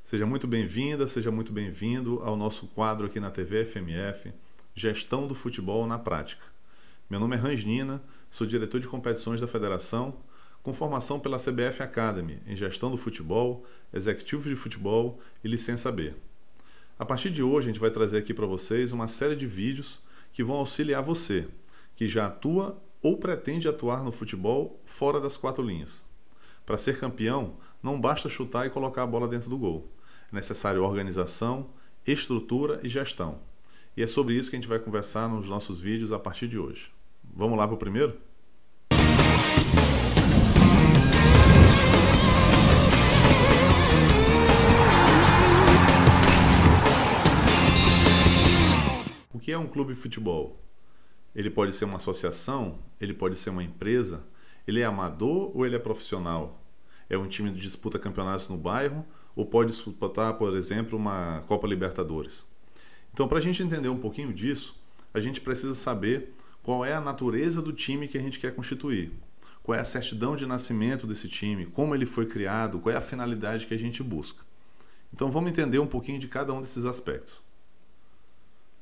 Seja muito bem-vinda, seja muito bem-vindo ao nosso quadro aqui na TV FMF, Gestão do Futebol na Prática. Meu nome é Hans Nina, sou diretor de competições da Federação, com formação pela CBF Academy em Gestão do Futebol, Executivo de Futebol e Licença B. A partir de hoje, a gente vai trazer aqui para vocês uma série de vídeos que vão auxiliar você, que já atua ou pretende atuar no futebol fora das quatro linhas. Para ser campeão, não basta chutar e colocar a bola dentro do gol. É necessário organização, estrutura e gestão. E é sobre isso que a gente vai conversar nos nossos vídeos a partir de hoje. Vamos lá para o primeiro? O que é um clube de futebol? Ele pode ser uma associação, ele pode ser uma empresa, ele é amador ou ele é profissional? É um time que disputa campeonatos no bairro ou pode disputar, por exemplo, uma Copa Libertadores? Então, para a gente entender um pouquinho disso, a gente precisa saber qual é a natureza do time que a gente quer constituir, qual é a certidão de nascimento desse time, como ele foi criado, qual é a finalidade que a gente busca. Então, vamos entender um pouquinho de cada um desses aspectos.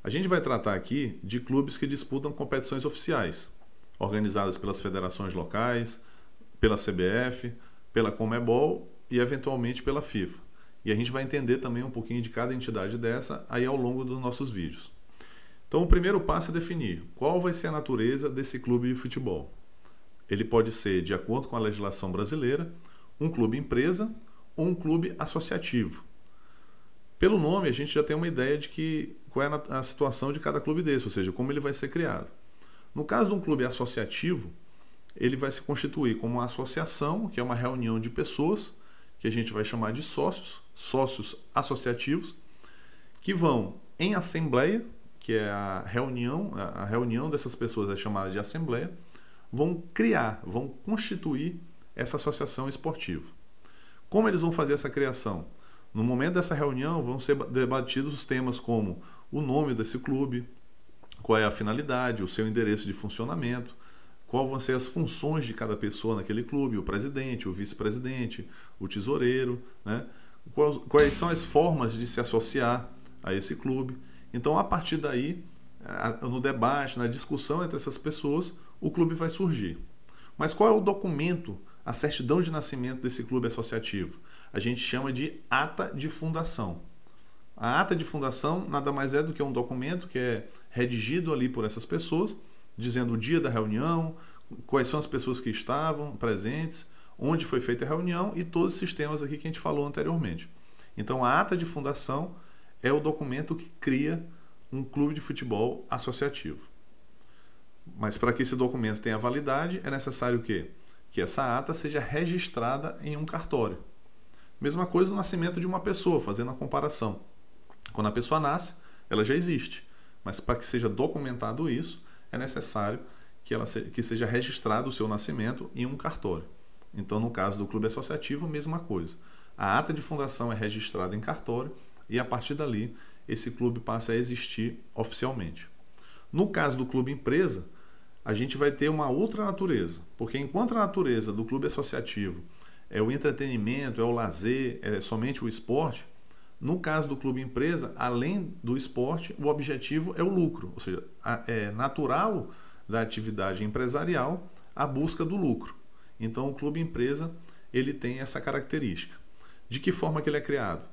A gente vai tratar aqui de clubes que disputam competições oficiais, organizadas pelas federações locais, pela CBF, pela Conmebol e eventualmente pela FIFA. E a gente vai entender também um pouquinho de cada entidade dessa aí ao longo dos nossos vídeos. Então o primeiro passo é definir qual vai ser a natureza desse clube de futebol. Ele pode ser, de acordo com a legislação brasileira, um clube empresa ou um clube associativo. Pelo nome a gente já tem uma ideia de qual é a situação de cada clube desse, ou seja, como ele vai ser criado. No caso de um clube associativo, ele vai se constituir como uma associação, que é uma reunião de pessoas, que a gente vai chamar de sócios associativos, que vão em assembleia, que é a reunião dessas pessoas é chamada de assembleia, vão constituir essa associação esportiva. Como eles vão fazer essa criação? No momento dessa reunião vão ser debatidos os temas como o nome desse clube, qual é a finalidade, o seu endereço de funcionamento, quais vão ser as funções de cada pessoa naquele clube, o presidente, o vice-presidente, o tesoureiro, né? Quais são as formas de se associar a esse clube. Então, a partir daí, no debate, na discussão entre essas pessoas, o clube vai surgir. Mas qual é o documento, a certidão de nascimento desse clube associativo? A gente chama de ata de fundação. A ata de fundação nada mais é do que um documento que é redigido ali por essas pessoas, dizendo o dia da reunião, quais são as pessoas que estavam presentes, onde foi feita a reunião e todos esses temas aqui que a gente falou anteriormente. Então, a ata de fundação é o documento que cria um clube de futebol associativo. Mas para que esse documento tenha validade, é necessário o quê? Que essa ata seja registrada em um cartório. Mesma coisa no nascimento de uma pessoa, fazendo a comparação. Quando a pessoa nasce, ela já existe. Mas para que seja documentado isso, é necessário que seja registrado o seu nascimento em um cartório. Então, no caso do clube associativo, a mesma coisa. A ata de fundação é registrada em cartório e, a partir dali, esse clube passa a existir oficialmente. No caso do clube empresa, a gente vai ter uma outra natureza, porque enquanto a natureza do clube associativo é o entretenimento, é o lazer, é somente o esporte, no caso do clube empresa, além do esporte, o objetivo é o lucro, ou seja, é natural da atividade empresarial a busca do lucro. Então, o clube empresa ele tem essa característica. De que forma que ele é criado?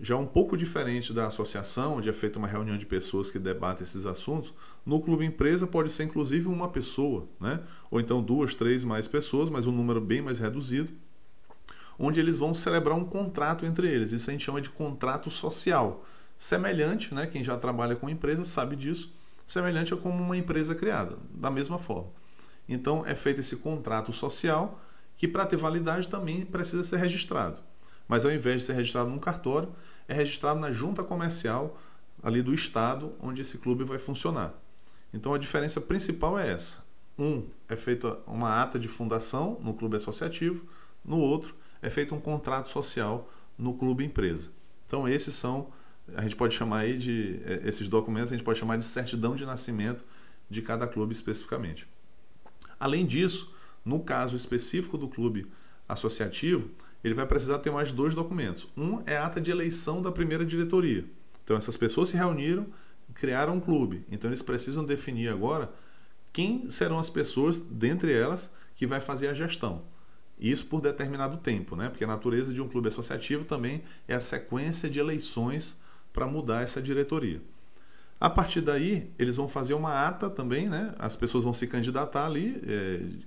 Já um pouco diferente da associação, onde é feita uma reunião de pessoas que debatem esses assuntos, no clube empresa pode ser inclusive uma pessoa, né? Ou então 2, 3 mais pessoas, mas um número bem mais reduzido, onde eles vão celebrar um contrato entre eles. Isso a gente chama de contrato social. Semelhante, né? Quem já trabalha com empresa sabe disso, semelhante a como uma empresa criada, da mesma forma. Então é feito esse contrato social que para ter validade também precisa ser registrado. Mas ao invés de ser registrado num cartório, é registrado na junta comercial ali do estado onde esse clube vai funcionar. Então a diferença principal é essa. É feita uma ata de fundação no clube associativo, no outro é feito um contrato social no clube empresa. Então esses são, a gente pode chamar aí esses documentos, a gente pode chamar de certidão de nascimento de cada clube especificamente. Além disso, no caso específico do clube associativo, ele vai precisar ter mais 2 documentos. Um é a ata de eleição da primeira diretoria. Então essas pessoas se reuniram, criaram um clube. Então eles precisam definir agora quem serão as pessoas, dentre elas, que vai fazer a gestão. Isso por determinado tempo, né? Porque a natureza de um clube associativo também é a sequência de eleições para mudar essa diretoria. A partir daí, eles vão fazer uma ata também, né? As pessoas vão se candidatar ali,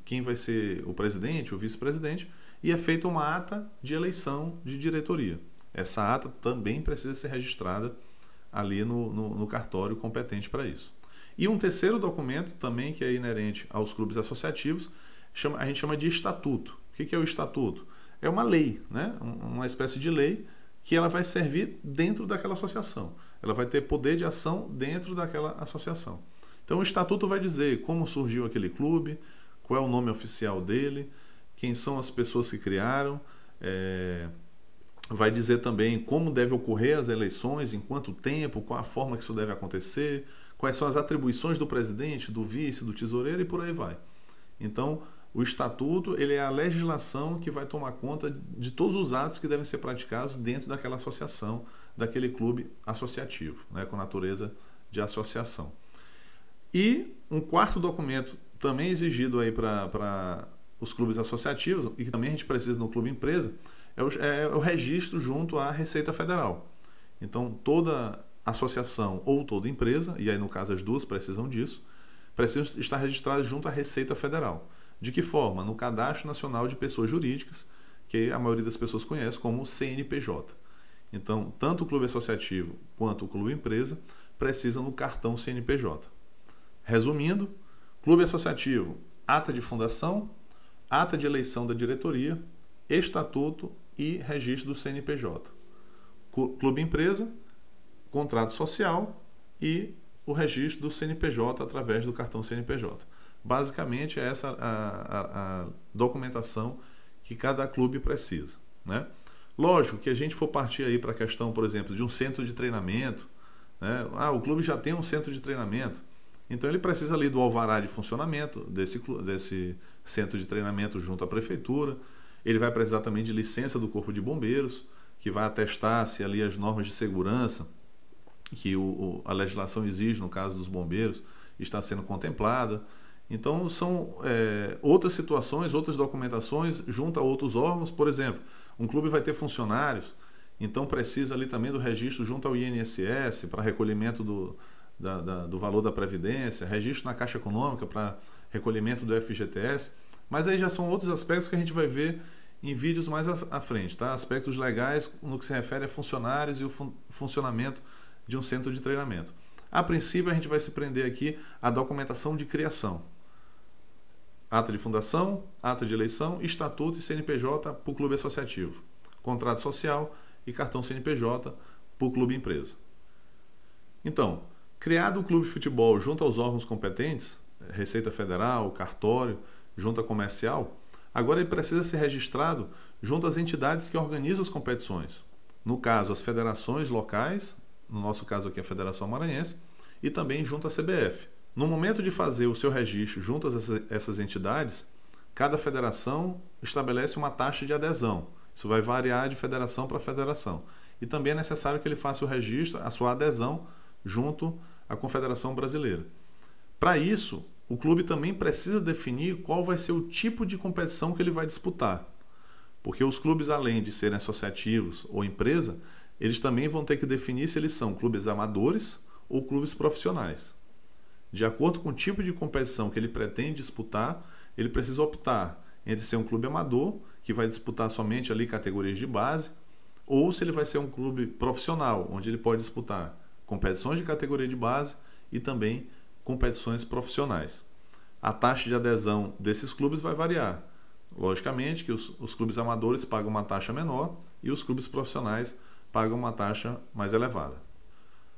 quem vai ser o presidente, o vice-presidente, e é feita uma ata de eleição de diretoria. Essa ata também precisa ser registrada ali no cartório competente para isso. E um terceiro documento também que é inerente aos clubes associativos, a gente chama de estatuto. O que é o estatuto? É uma lei, né? Uma espécie de lei que ela vai servir dentro daquela associação. Ela vai ter poder de ação dentro daquela associação. Então o estatuto vai dizer como surgiu aquele clube, qual é o nome oficial dele, quem são as pessoas que criaram, vai dizer também como deve ocorrer as eleições, em quanto tempo, qual a forma que isso deve acontecer, quais são as atribuições do presidente, do vice, do tesoureiro e por aí vai. Então, o estatuto ele é a legislação que vai tomar conta de todos os atos que devem ser praticados dentro daquela associação, daquele clube associativo, né, com natureza de associação. E um quarto documento também exigido aí para os clubes associativos, e que também a gente precisa no clube empresa, é o registro junto à Receita Federal. Então, toda associação ou toda empresa, e aí no caso as duas precisam disso, precisam estar registradas junto à Receita Federal. De que forma? No Cadastro Nacional de Pessoas Jurídicas, que a maioria das pessoas conhece como CNPJ. Então, tanto o clube associativo quanto o clube empresa precisam do cartão CNPJ. Resumindo, clube associativo, ata de fundação, ata de eleição da diretoria, estatuto e registro do CNPJ. Clube empresa, contrato social e o registro do CNPJ através do cartão CNPJ. Basicamente, é essa a documentação que cada clube precisa, né? Lógico que a gente for partir aí para a questão, por exemplo, de um centro de treinamento, né? O clube já tem um centro de treinamento, então ele precisa ali do alvará de funcionamento desse centro de treinamento junto à prefeitura. Ele vai precisar também de licença do Corpo de Bombeiros, que vai atestar se ali as normas de segurança que a legislação exige no caso dos bombeiros está sendo contemplada. Então, são outras situações, outras documentações junto a outros órgãos. Por exemplo, um clube vai ter funcionários, então precisa ali também do registro junto ao INSS para recolhimento do valor da Previdência, registro na Caixa Econômica para recolhimento do FGTS. Mas aí já são outros aspectos que a gente vai ver em vídeos mais à frente, tá? Aspectos legais no que se refere a funcionários e o funcionamento de um centro de treinamento. A princípio, a gente vai se prender aqui à documentação de criação. Ata de fundação, ata de eleição, estatuto e CNPJ para o clube associativo. Contrato social e cartão CNPJ para o clube empresa. Então, criado o clube de futebol junto aos órgãos competentes, Receita Federal, cartório, junta comercial, agora ele precisa ser registrado junto às entidades que organizam as competições. No caso, as federações locais, no nosso caso aqui a Federação Maranhense, e também junto à CBF. No momento de fazer o seu registro junto a essas entidades, cada federação estabelece uma taxa de adesão. Isso vai variar de federação para federação. E também é necessário que ele faça o registro, a sua adesão, junto à Confederação Brasileira. Para isso, o clube também precisa definir qual vai ser o tipo de competição que ele vai disputar. Porque os clubes, além de serem associativos ou empresa, eles também vão ter que definir se eles são clubes amadores ou clubes profissionais. De acordo com o tipo de competição que ele pretende disputar, ele precisa optar entre ser um clube amador, que vai disputar somente ali categorias de base, ou se ele vai ser um clube profissional, onde ele pode disputar competições de categoria de base e também competições profissionais. A taxa de adesão desses clubes vai variar. Logicamente que os clubes amadores pagam uma taxa menor e os clubes profissionais pagam uma taxa mais elevada.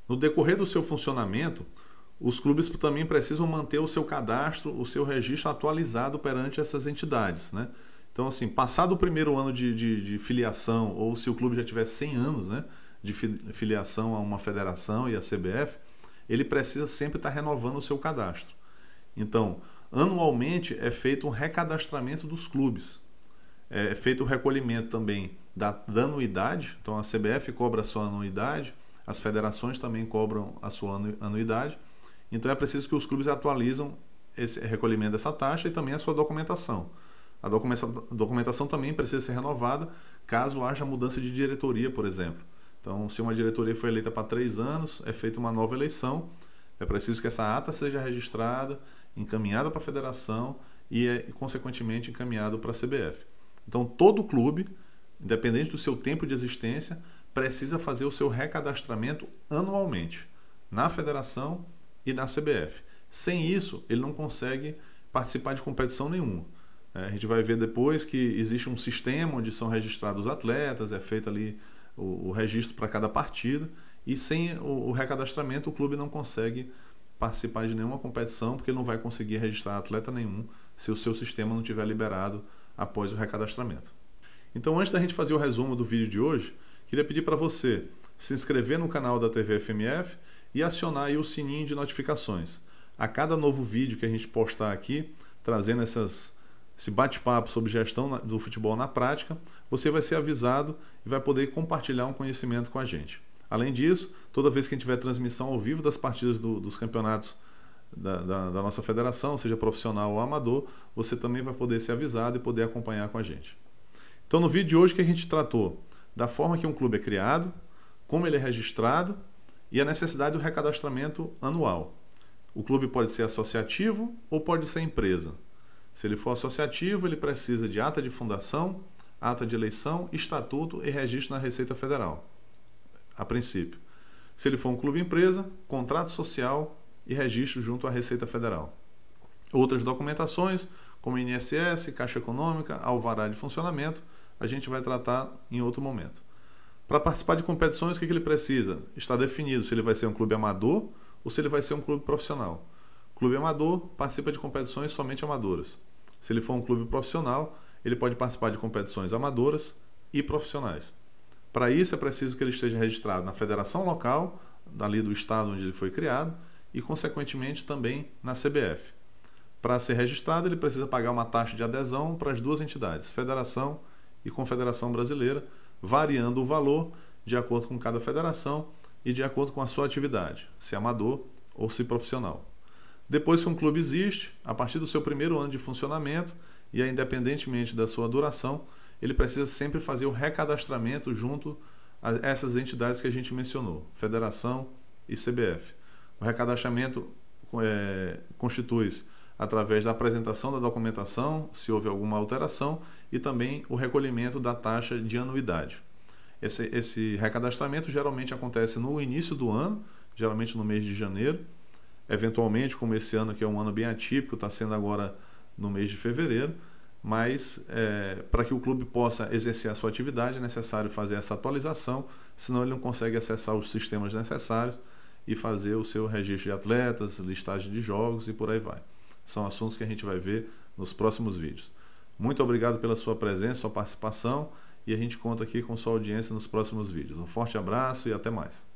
No decorrer do seu funcionamento, os clubes também precisam manter o seu cadastro, o seu registro atualizado perante essas entidades, né? Então, assim, passado o primeiro ano de filiação, ou se o clube já tiver 100 anos, né, de filiação a uma federação e a CBF, ele precisa sempre estar renovando o seu cadastro. Então, anualmente é feito um recadastramento dos clubes. É feito o recolhimento também da anuidade, então a CBF cobra a sua anuidade, as federações também cobram a sua anuidade, então é preciso que os clubes atualizam esse recolhimento dessa taxa e também a sua documentação. A documentação também precisa ser renovada caso haja mudança de diretoria, por exemplo. Então, se uma diretoria foi eleita para 3 anos, é feita uma nova eleição, é preciso que essa ata seja registrada, encaminhada para a federação e, consequentemente, encaminhado para a CBF. Então, todo clube, independente do seu tempo de existência, precisa fazer o seu recadastramento anualmente na federação e na CBF. Sem isso, ele não consegue participar de competição nenhuma. A gente vai ver depois que existe um sistema onde são registrados os atletas, é feito ali o registro para cada partida, e sem o recadastramento o clube não consegue participar de nenhuma competição, porque ele não vai conseguir registrar atleta nenhum se o seu sistema não tiver liberado após o recadastramento. Então, antes da gente fazer o resumo do vídeo de hoje, queria pedir para você se inscrever no canal da TV FMF e acionar aí o sininho de notificações. A cada novo vídeo que a gente postar aqui, trazendo esse bate-papo sobre gestão do futebol na prática, você vai ser avisado e vai poder compartilhar um conhecimento com a gente. Além disso, toda vez que a gente tiver transmissão ao vivo das partidas dos campeonatos da nossa federação, seja profissional ou amador, você também vai poder ser avisado e poder acompanhar com a gente. Então, no vídeo de hoje que a gente tratou da forma que um clube é criado, como ele é registrado e a necessidade do recadastramento anual. O clube pode ser associativo ou pode ser empresa. Se ele for associativo, ele precisa de ata de fundação, ata de eleição, estatuto e registro na Receita Federal, a princípio. Se ele for um clube empresa, contrato social e registro junto à Receita Federal. Outras documentações, como INSS, Caixa Econômica, alvará de funcionamento, a gente vai tratar em outro momento. Para participar de competições, o que ele precisa? Está definido se ele vai ser um clube amador ou se ele vai ser um clube profissional. Clube amador participa de competições somente amadoras. Se ele for um clube profissional, ele pode participar de competições amadoras e profissionais. Para isso é preciso que ele esteja registrado na federação local, dali do estado onde ele foi criado, e consequentemente também na CBF. Para ser registrado, ele precisa pagar uma taxa de adesão para as duas entidades, Federação e Confederação Brasileira, variando o valor de acordo com cada federação e de acordo com a sua atividade, se amador ou se profissional. Depois que um clube existe, a partir do seu primeiro ano de funcionamento e independentemente da sua duração, ele precisa sempre fazer o recadastramento junto a essas entidades que a gente mencionou, Federação e CBF. O recadastramento constitui-se através da apresentação da documentação, se houve alguma alteração, e também o recolhimento da taxa de anuidade. Esse recadastramento geralmente acontece no início do ano, geralmente no mês de janeiro. Eventualmente, como esse ano que é um ano bem atípico, está sendo agora no mês de fevereiro, mas para que o clube possa exercer a sua atividade é necessário fazer essa atualização, senão ele não consegue acessar os sistemas necessários e fazer o seu registro de atletas, listagem de jogos e por aí vai. São assuntos que a gente vai ver nos próximos vídeos. Muito obrigado pela sua presença, sua participação, e a gente conta aqui com sua audiência nos próximos vídeos. Um forte abraço e até mais.